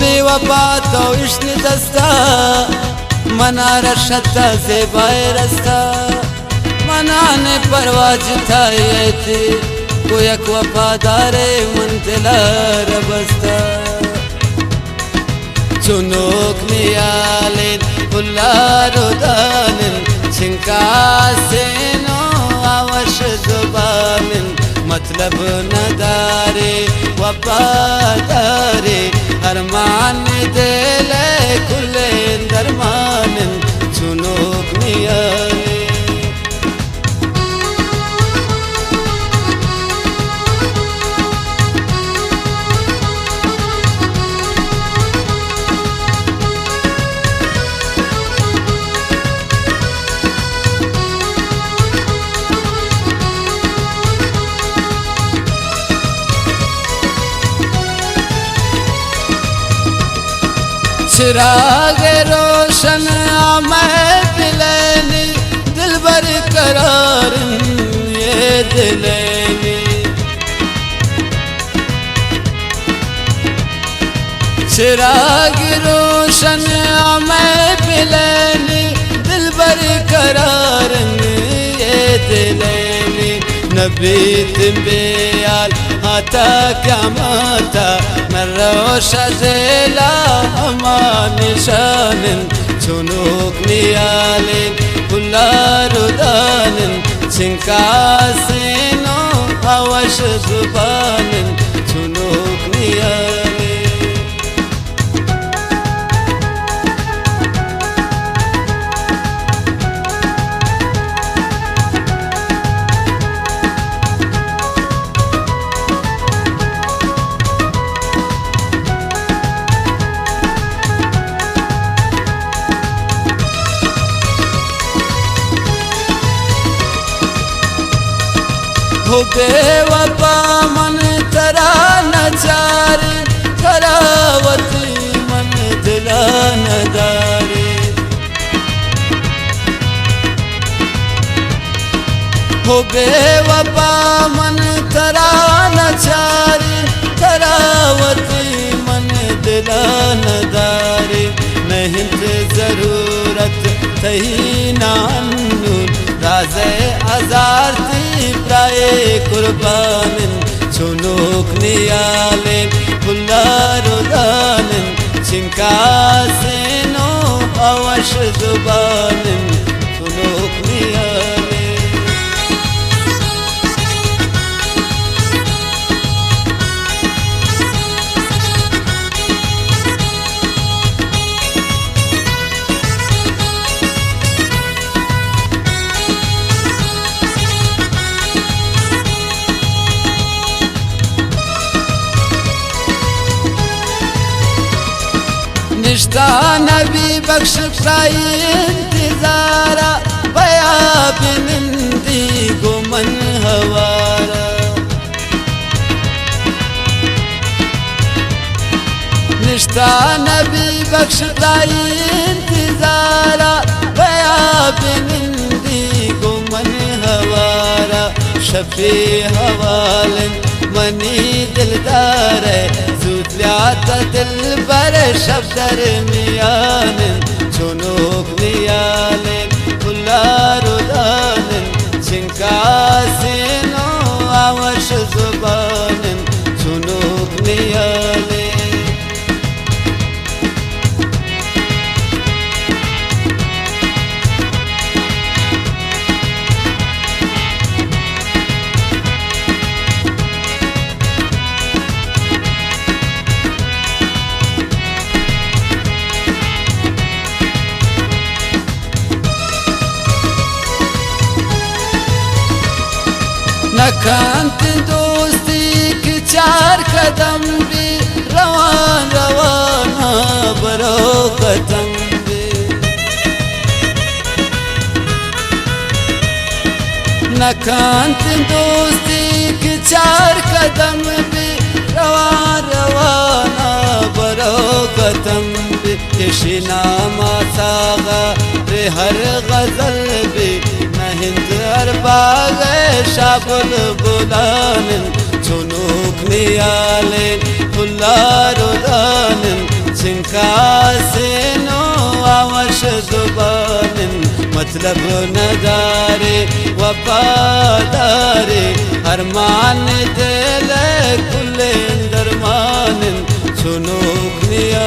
बेवफा तो इश्क दस्ता मनारा शता से बायरस्ता मनाने परवाज था ये थी कोई एक वफादारे मंजिला रबस्ता चुनोक नियालेन पुल्लारो दानिन छिंकासेनो आवश जुबानिन मतलब नदारे वफादारे अरमान दिले खुले दरमानिन चुनोक नियालेन चिराग रोशन महफिलैनी दिलबर करार ये दिलैनी चिराग रोशन महफिलैनी दिलबर करार ये दिलैनी नबी तिम्बियाल आता क्या माता मरोशा जेला हमा निशानिन चुनोक नियालेन पुल्लारुदानिन छिंकासेनो आवश जुबानिन चुनोक नियालेन हो बेवफा मन तरा नचारे करावती मन दिला नदारे हो बेवफा मन तरा नचारे करावती मन दिला नदारे नहीं जरूरत तही नानून राज़े आज़ारती प्राय कुर्बानिन चुनोक नियालेन पुल्लारुदानिन छिंकासेनो आवश जुबानिन चुनोक नियालेन निश्ता नबी बख्श खाई इंतजारा बया बिनिंदी गुमन हवारा निश्ता नबी बख्श खाई इंतजारा बया बिनिंदी गुमन हवारा शफी हवालन मनी दिलदार जुतल्याता दिल बर शब्दर मियानिन चुनोक नियालेन पुल्लारुदानिन छिंकासेनो आवश जुबानिन चुनोक नियालेन नखांत दोस्ती की चार कदम भी रवान रवाना बरो कदम भी नखांत दोस्ती की चार कदम भी रवान रवाना बरो कदम भी किशिना मासागा रे हर गजल भी हिंद अरबाग शाबुल बुलानिन चुनोक नियालेन पुल्लारुदानिन कासेनो आवश जुबान मतलब नदारे वफादारे अरमान दिल कुल दरमान सुनो निया